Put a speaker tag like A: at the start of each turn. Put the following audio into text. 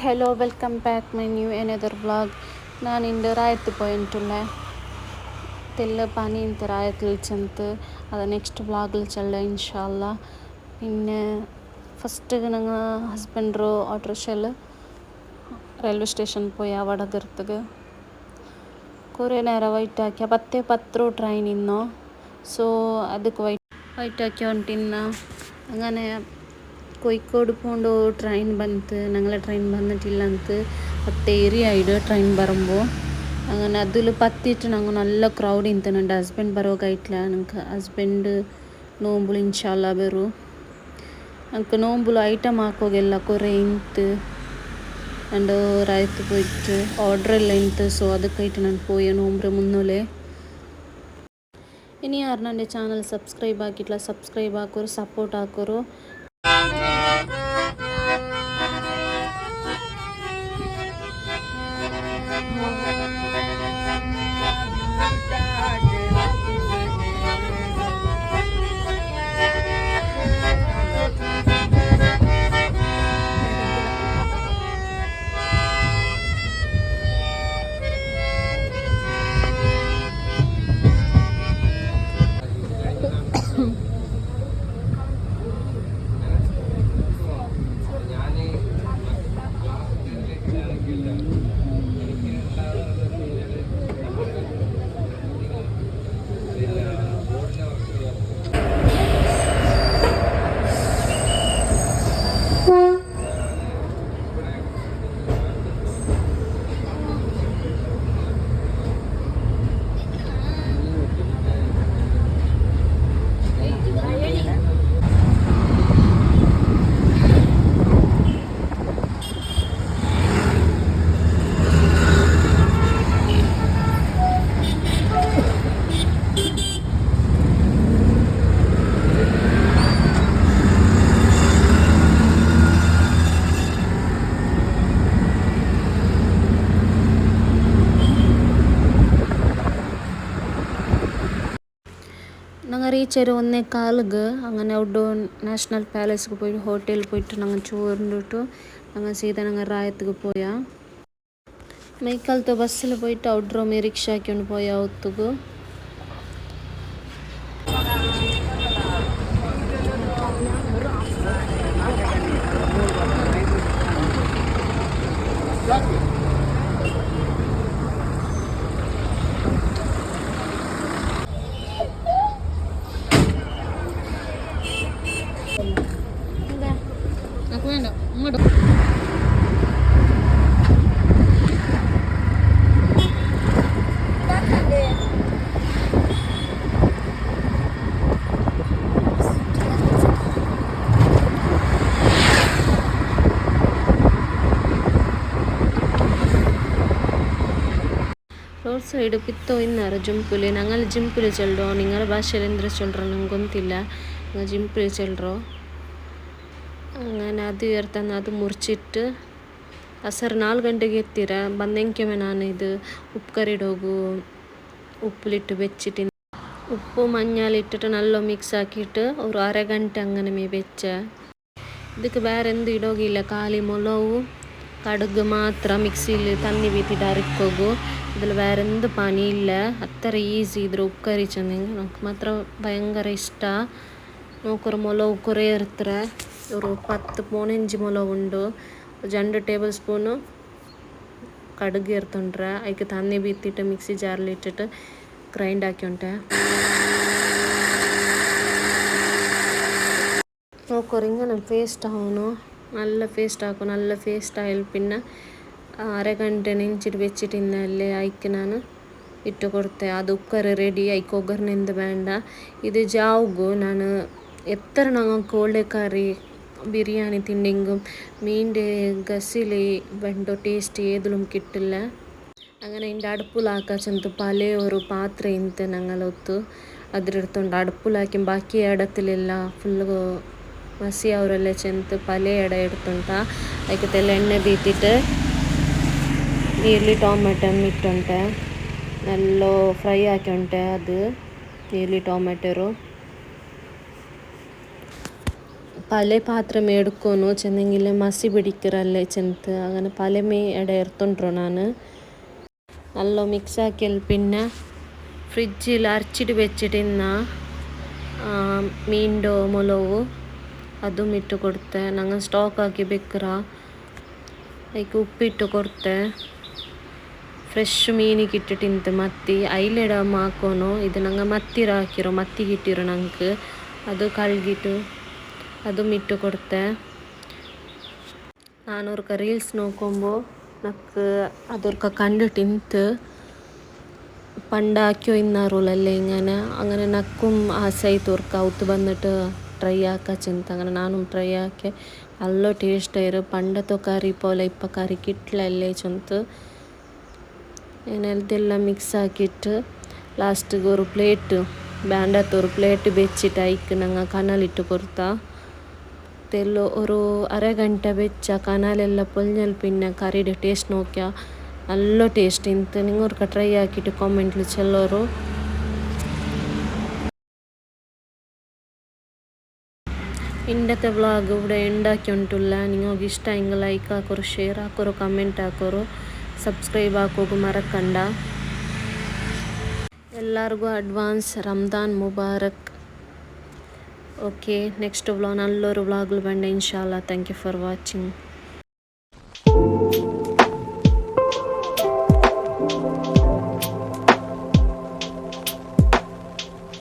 A: Hello welcome back my new another vlog. ನಾನು ಇಂದು ರಾಯത്ത് പോയിട്ടുള്ളേ തെല്ല പനി രായത്തിൽ ചെന്ന് അത് നെക്സ്റ്റ് വ്ളോഗിൽ ചെല്ലാം ഇൻഷാല്ലാ. പിന്നെ ഫസ്റ്റ് ഞങ്ങൾ ഹസ്ബൻഡರು ഓട്ടോറിക്ഷയിൽ ರೈಲ್ವೆ ಸ್ಟೇಷನ್ പോയി അവിടെ കയറത്തുക കുറേ നേരം വെയിറ്റ് ആക്കി 10:10 ട്രെയിൻ ഇന്നോ. സോ ಅದಕ್ಕೆ വെയിറ്റ് ആക്കി ಹೊಂಟಿನ್ನ. അങ്ങനെ കോഴിക്കോട് പോകേണ്ട ട്രെയിൻ ಬಂತು. ഞങ്ങളെ ട്രെയിൻ വന്നിട്ടില്ല ಅಂತ 10 ഏരിയായിട് ട്രെയിൻ ಬರುമ്പോൾ. അങ്ങനെ അതിൽ പത്തിയിട്ട് ഞങ്ങൾ നല്ല ക്രൗഡ് ಇಂತನುಂಡು. ಹಸ್ಬೆಂಡ್ ಬರೋಕಾಯ್ತಿಲ್ಲ. ನಂಗೆ ಹಸ್ಬೆಂಡ್ ನೋಂಬುಲು ಇನ್ಶಾಲ್ಲಾ ಬರು. ನಂಗೆ ನೋಂಬುಲು ಐಟಮ್ ಹಾಕೋಗೆಲ್ಲ കുറേ ಇಂತು ಅಂಡ್ ರಾಯ್ತು പോയിട്ട് ഓർഡർ ಎಲ್ಲ ಇಂತು. ಸೊ ಅದಕ್ಕಾയിട്ട് ನಾನು പോയ നോമ്പ് മുന്നോലെ. ഇനി ആരും എൻ്റെ ചാനൽ സബ്സ്ക്രൈബ് ആക്കിയിട്ടില്ല, സബ്സ്ക്രൈബ് ആക്കോರು, സപ്പോർട്ട് ആക്കോರು. ഞങ്ങൾ റീച്ച് ഒരു 1:15. അങ്ങനെ അവിടെ നാഷണൽ പാലസിൽ പോയിട്ട് ഹോട്ടലിൽ പോയിട്ട് ഞങ്ങൾ ചോറിണ്ടിട്ടു ഞങ്ങൾ സീത ഞങ്ങൾ റായത്തേക്ക് പോയാ. മൈക്കാലത്തെ ബസ്സിൽ പോയിട്ട് അവിടെ റൂമി റിക്ഷ ആക്കിക്കൊണ്ട് പോയാ ഒത്തുകു. Road side പിത്തോ ഇന്നാറ് ജിംപില്. ഞങ്ങൾ ജിംപില് ചെല്ലോ. നിങ്ങളുടെ ഭാഷയിൽ എന്തൊരു ചൊല്ലോ ನಂಗೆ ಗೊತ್ತಿಲ್ಲ. ഞങ്ങൾ ജിംപില് ചെല്ലോ. അങ്ങനെ അത് ഉയർത്താൻ അത് മുറിച്ചിട്ട് ಸರ್ 4 ಗಂಟೆಗೆ ಎತ್ತೀರ ಬಂದೆಂಕೆಮೆ. ನಾನು ಇದು ಉಪ್ಪು ಕರಿಡೋಗು ഉപ്പിലിട്ട് വെച്ചിട്ട് ഉപ്പ് മഞ്ഞളിട്ടിട്ട് നല്ല മിക്സ് ആക്കിയിട്ട് ഒരു അരഗಂಟೆ അങ്ങനെ മേ വെച്ച. ಇದಕ್ಕೆ ಬೇರೆ എന്ത് ഇടോಗಿല്ല. ಖಾಲಿ ಮೊಲವು കടുക് മാത്രം മിക്സിയിൽ തന്നി വീത്തിട്ട് അരക്കോಗು. ഇതിൽ വേറെ എന്ത് പണിയില്ല. അത്ര ഈസി ಇದ್ರೆ ಉಪ್ಪು ಕರಿಚಂದು. നമുക്ക് ಮಾತ್ರ ഭയങ്കര ಇಷ್ಟ. നോക്കൊരു ಮೊಲವು കുറേ ಇರ್ತಾರೆ. ഒരു 10-15 ಮೊಲವುಂಡು. 2 ടേബിൾ സ്പൂണ് കടുക് ഇർത്തുണ്ട്ರೆ. അതിക്ക് തന്നി ബീത്തിട്ട് മിക്സി ജാറിലിട്ടിട്ട് ഗ്രൈൻഡ് ആക്കിയോണ്ടെ നോക്കൊരു ഇങ്ങനെ പേസ്റ്റ് ആവുന്നു. നല്ല പേസ്റ്റ് ആക്കും. നല്ല പേസ്റ്റ് ആയാൽ പിന്നെ അരഗಂಟೆ ನೆಂಚಿട്ട് വെച്ചിട്ടിന്നല്ലേ അതിക്ക് ഞാൻ ഇട്ട് കൊടുത്തെ. അത് ഉക്കറി റെഡി. അതിക്ക് ഒഗർനെന്ത് വേണ്ട. ഇത് ജാവുಗು ഞാൻ എത്ര ഞങ്ങൾക്ക് ಒಳ್ಳೆ കറി ബിരിയാണി തിന്നെങ്കും മീൻ്റെ ഗസില് വെണ്ടോ ടേസ്റ്റ് ഏതിലും കിട്ടില്ല. അങ്ങനെ എൻ്റെ അടുപ്പിലാക്കാച്ചെന്ത് പല ഒരു പാത്ര ಇಂತ ഞങ്ങളൊത്തു അതിലെടുത്തോണ്ട് അടുപ്പിലാക്കി ബാക്കി ഇടത്തിലെല്ല ഫുള്ള് മസി ಅವರೆಲ್ಲ ಚೆಂತ ಪಲೆ ಎಡ എടുത്തുಂಟ. ಅದಕ್ಕೆ ತೆಲ್ಲ ಎಣ್ಣೆ ಬೀತಿಟ್ಟು ನೀರ್ಲಿ ಟೊಮೆಟೊ ಇಟ್ಟುಂಟೆ നല്ല ഫ്രൈ ആക്കിയുണ്ടെ. അത് നീർಲಿ ടൊമാറ്റോ പല പാത്രം എടുക്കുന്നു ചെന്നെങ്കിൽ മസി പിടിക്കറല്ലേ ചെന്ത് അങ്ങനെ പലമേ ഇട എടുത്തോണ്ടോ ನಾನು നല്ല മിക്സ് ആക്കിയാൽ പിന്നെ ഫ്രിഡ്ജിൽ അരച്ചിട്ട് വെച്ചിട്ടിന്ന മീൻ്റെ മുളക് അതും ಇಟ್ಟು ಕೊಡ್ತೆ ನಂಗೆ ಸ್ಟಾಕ್ ಹಾಕಿ ಬೇಕ್ರ ಅದಕ್ಕೆ ಉಪ್ಪಿಟ್ಟು ಕೊಡ್ತೆ ಫ್ರೆಶ್ ಮೀನಿಗೆ ಇಟ್ಟಿಟ್ಟಿಂತ ಮತ್ತಿ ಐಲೆಡ ಹಾಕೋನು ಇದು ನಂಗೆ ಮತ್ತಿರ ಹಾಕಿರೋ ಮತ್ತಿಗೆ ಇಟ್ಟಿರೋ ನಂಗೆ ಅದು ಕಳ್ಗಿಟ್ಟು ಅದು ಇಟ್ಟು ಕೊಡ್ತೆ ನಾನೊರ್ಕ ರೀಲ್ಸ್ ನೋಡ್ಕೊಂಬೋ ನಕ್ಕೆ ಅದೊರ್ಕ കണ്ടിട്ടിಂತ പണ്ട് ആക്കിയോ ഇന്നാറുള്ളല്ലേ ഇങ്ങനെ അങ്ങനെ നക്കും ആശായിട്ട് ഓർക്ക ഔത്ത് വന്നിട്ട് ട്രൈ ആക്കാച്ചെಂತ അങ്ങനെ ನಾನು ಟ್ರೈ ಆಕೆ ಅಲ್ಲೋ ಟೇಸ್ಟ್ ಇರು ಪಂಡతో ಕರಿ പോലെ ಇಪ್ಪ ಕರಿ ಕಿಟ್ಲಲ್ಲೇ ಚೊಂತ ಏನೆಲ್ಲ ಮಿಕ್ಸ್ ಹಾಕಿಟ್ಟು ಲಾಸ್ಟಿಗೆ ഒരു പ്ലേറ്റ് ಬ್ಯಾಂಡത്ത് ഒരു പ്ലേറ്റ് വെച്ചിട്ട് അതിക്ക് ഞങ്ങൾ കനലിട്ട് കൊടുത്താൽ തെല്ലോ ഒരു അരഗಂಟೆ വെച്ച കനാലെല്ലാം പൊളിഞ്ഞാൽ പിന്നെ കറിയുടെ ടേസ്റ്റ് നോക്കിയാൽ നല്ല ടേസ്റ്റ് ಇಂತ നിങ്ങൾക്ക് ട്രൈ ആക്കിയിട്ട് കമൻറ്റിൽ ചെല്ലോರು ഇന്നത്തെ വ്ളോഗ് ഇവിടെ ഉണ്ടാക്കി ഉണ്ടില്ല നിങ്ങൾക്ക് ഇഷ്ടമെങ്കിൽ ലൈക്ക് ആക്കോರು ഷെയർ ആക്കോರು കമൻറ്റ് ആക്കോರು സബ്സ്ക്രൈബ് ആಕೋದು ಮರಕಂಡ ಎಲ್ಲರಿಗೂ ಅಡ್ವಾನ್ಸ್ ರಂಜಾನ್ ಮುಬಾರಕ್ ಓಕೆ ನೆಕ್ಸ್ಟ್ ವ್ಲಾಗ್ ನಲ್ಲೊರು ವ್ಲಾಗ್ಲು ಬಂಡೆ ಇನ್ಶಾಲ್ಲಾ ಥ್ಯಾಂಕ್ ಯು ಫಾರ್ ವಾಚಿಂಗ್